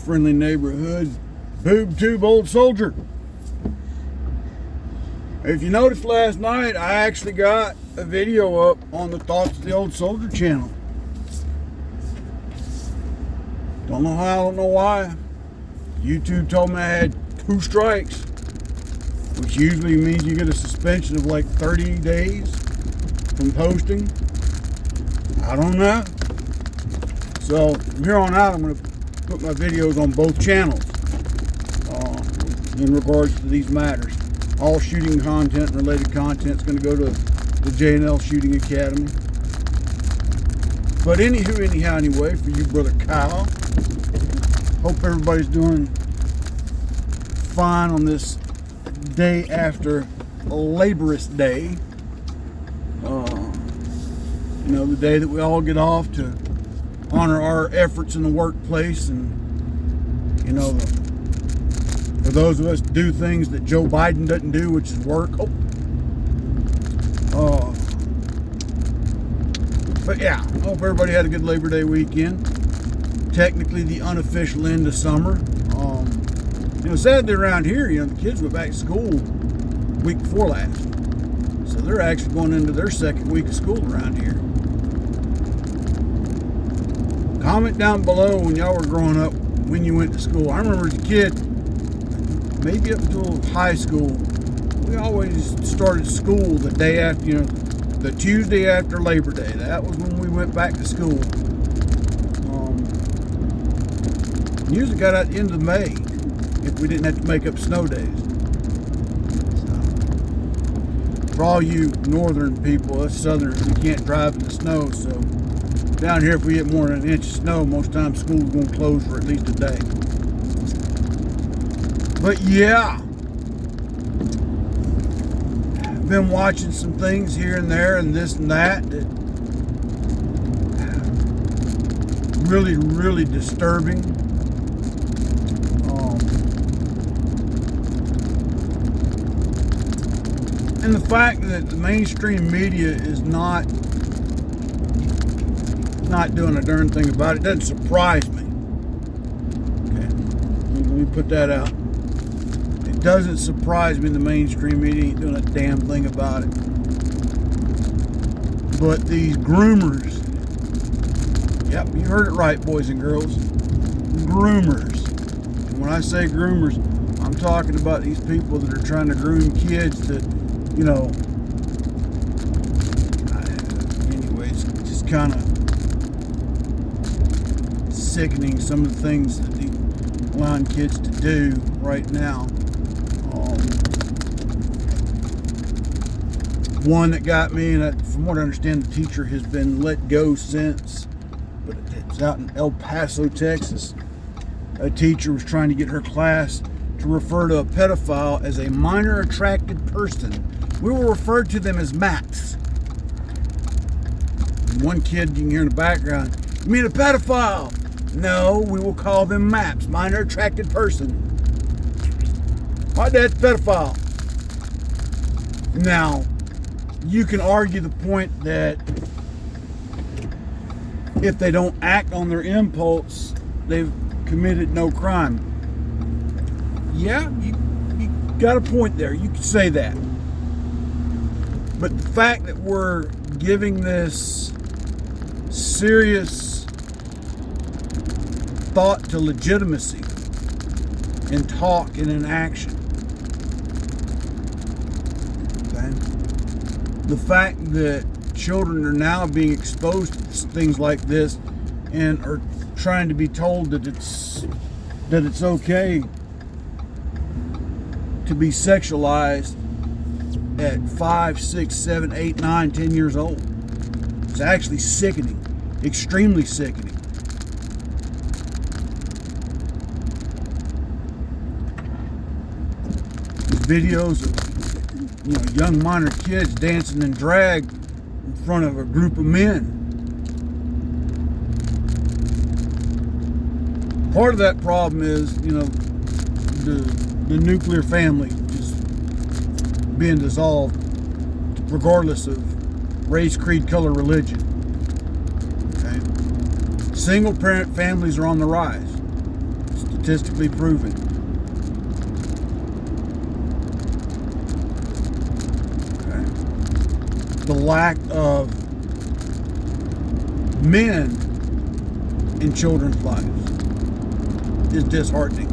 friendly neighborhood boob tube old soldier. If you noticed last night, I actually got a video up on the Thoughts of the Old Soldier channel. Don't know how, don't know why. YouTube told me I had 2 strikes, which usually means you get a suspension of like 30 days from posting. I don't know. So from here on out, I'm going to put my videos on both channels in regards to these matters. All shooting content and related content is going to go to the J&L Shooting Academy. But anyway, for you, Brother Kyle, hope everybody's doing fine on this day after Laborist Day. The day that we all get off to honor our efforts in the workplace, and for those of us who do things that Joe Biden doesn't do, which is work. But yeah, I hope everybody had a good Labor Day weekend. Technically the unofficial end of summer. Sadly around here, the kids went back to school week before last. So they're actually going into their second week of school around here. Comment down below when y'all were growing up when you went to school. I remember as a kid, maybe up until high school, we always started school the day after, the Tuesday after Labor Day. That was when we went back to school. Usually got out at the end of May if we didn't have to make up snow days. So, for all you northern people, us southerners, we can't drive in the snow, so down here if we get more than an inch of snow, most times school's going to close for at least a day. But yeah, I've been watching some things here and there and this and that really, really disturbing. And the fact that the mainstream media is not doing a darn thing about it doesn't surprise me. Okay, let me put that out. It doesn't surprise me the mainstream media ain't doing a damn thing about it. But these groomers, yep, you heard it right, boys and girls, groomers. And when I say groomers, I'm talking about these people that are trying to groom kids to, anyways, just kind of sickening some of the things that they allowing kids to do right now. One that got me, and from what I understand, the teacher has been let go since, but it's out in El Paso, Texas. A teacher was trying to get her class to refer to a pedophile as a minor attracted person. We will refer to them as MAPS. And one kid you can hear in the background, "You mean a pedophile?" "No, we will call them MAPS, minor attracted person." My dad's a pedophile. Now, you can argue the point that if they don't act on their impulse, they've committed no crime. Yeah, you got a point there. You could say that. But the fact that we're giving this serious thought to legitimacy in talk and in action. Okay? The fact that children are now being exposed to things like this and are trying to be told that it's okay to be sexualized at 5, 6, 7, 8, 9, 10 years old. It's actually sickening, extremely sickening. These videos of young minor kids dancing in drag in front of a group of men. Part of that problem is, the nuclear family just being dissolved regardless of race, creed, color, religion. Okay? Single parent families are on the rise. statistically proven. Okay. The lack of men in children's lives is disheartening.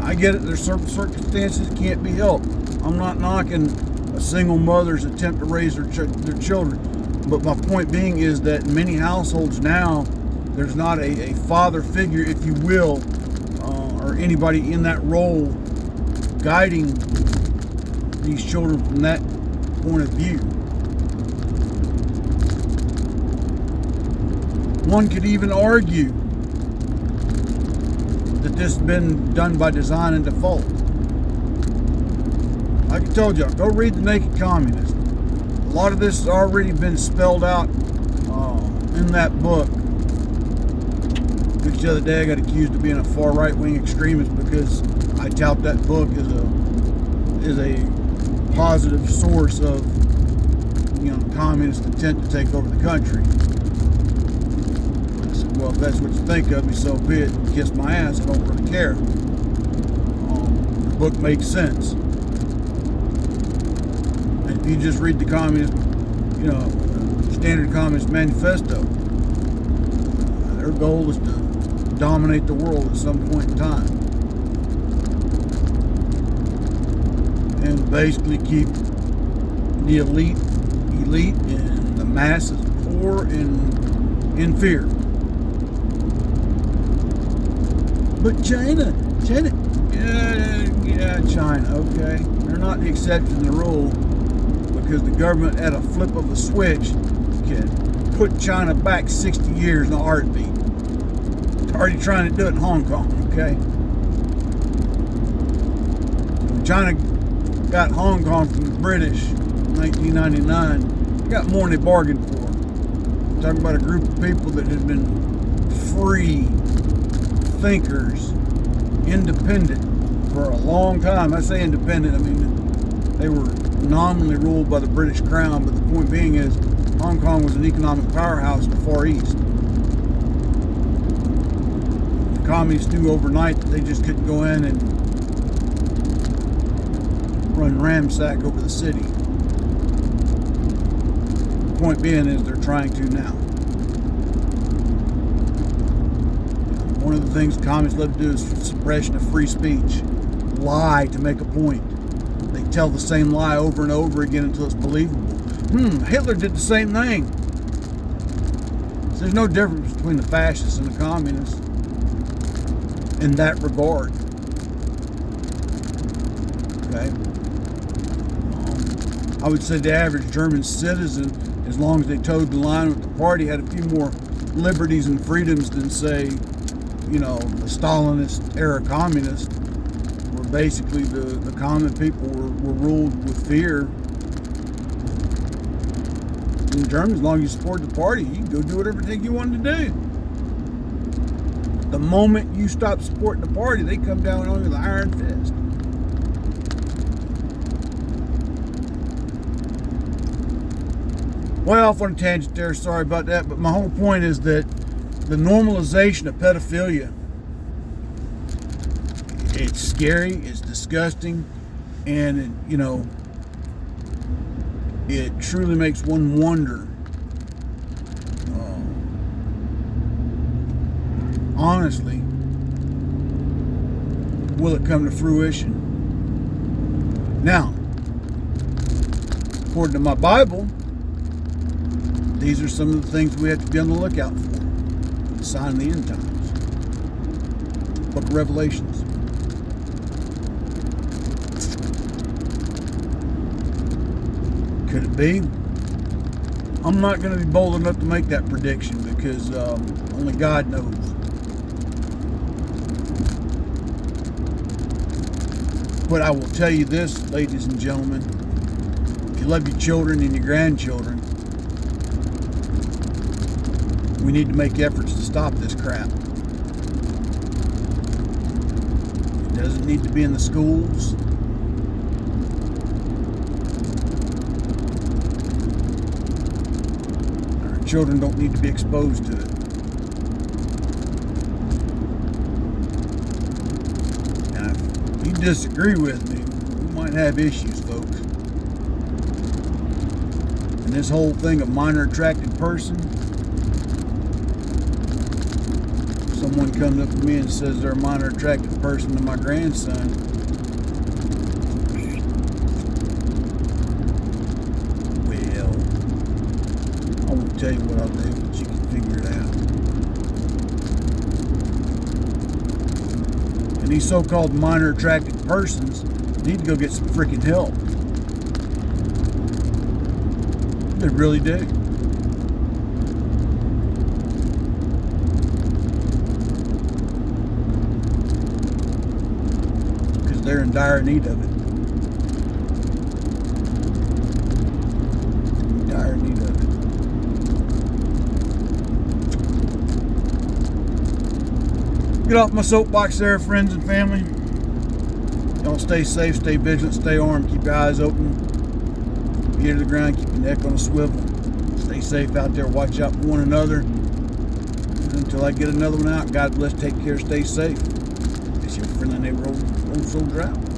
I get it, there's certain circumstances that can't be helped. I'm not knocking a single mother's attempt to raise their children. But my point being is that in many households now, there's not a father figure, if you will, or anybody in that role guiding these children from that point of view. One could even argue that this has been done by design and default. Like I told y'all, go read The Naked Communist. A lot of this has already been spelled out in that book. Which the other day I got accused of being a far right-wing extremist because I tout that book as a positive source of, the communist intent to take over the country. I said, well, if that's what you think of me, so be it. Kiss my ass. I don't really care. The book makes sense. And if you just read the communist, Standard Communist Manifesto, their goal is to dominate the world at some point in time. And basically keep the elite and the masses poor and in fear. But China, China, okay. They're not the exception to the rule because the government at a flip of a switch can put China back 60 years in a heartbeat. They're already trying to do it in Hong Kong, okay? When China got Hong Kong from the British in 1999, they got more than they bargained for. I'm talking about a group of people that had been free thinkers, independent for a long time. I say independent, I mean they were nominally ruled by the British Crown, but the point being is Hong Kong was an economic powerhouse in the Far East. The communists knew overnight that they just couldn't go in and run ramsack over the city. The point being is they're trying to now. One of the things communists love to do is suppression of free speech. Lie to make a point. They tell the same lie over and over again until it's believable. Hitler did the same thing. So there's no difference between the fascists and the communists in that regard. Okay? I would say the average German citizen, as long as they towed the line with the party, had a few more liberties and freedoms than, say, the Stalinist era communists, where basically the common people were ruled with fear. In Germany, as long as you support the party, you can go do whatever you want to do. The moment you stop supporting the party, they come down on you with an iron fist. Well, off on a tangent there, sorry about that, but my whole point is that the normalization of pedophilia, it's scary, it's disgusting, and it truly makes one wonder, honestly, will it come to fruition? Now, according to my Bible, these are some of the things we have to be on the lookout for. The sign of the end times. Book of Revelations. Could it be? I'm not going to be bold enough to make that prediction because only God knows. But I will tell you this, ladies and gentlemen. If you love your children and your grandchildren, we need to make efforts to stop this crap. It doesn't need to be in the schools. Our children don't need to be exposed to it. disagree with me, we might have issues, folks. And this whole thing of minor attracted person, someone comes up to me and says they're a minor attracted person to my grandson, well, I won't tell you what I'll do, but you can figure it out. And these so-called minor attracted persons need to go get some freaking help. They really do. Because they're in dire need of it. Dire need of it. Get off my soapbox there, friends and family. Y'all stay safe, stay vigilant, stay armed, keep your eyes open. Keep your ear to the ground, keep your neck on a swivel. Stay safe out there, watch out for one another. And until I get another one out, God bless, take care, stay safe. It's your friendly neighbor, Old Soldier out.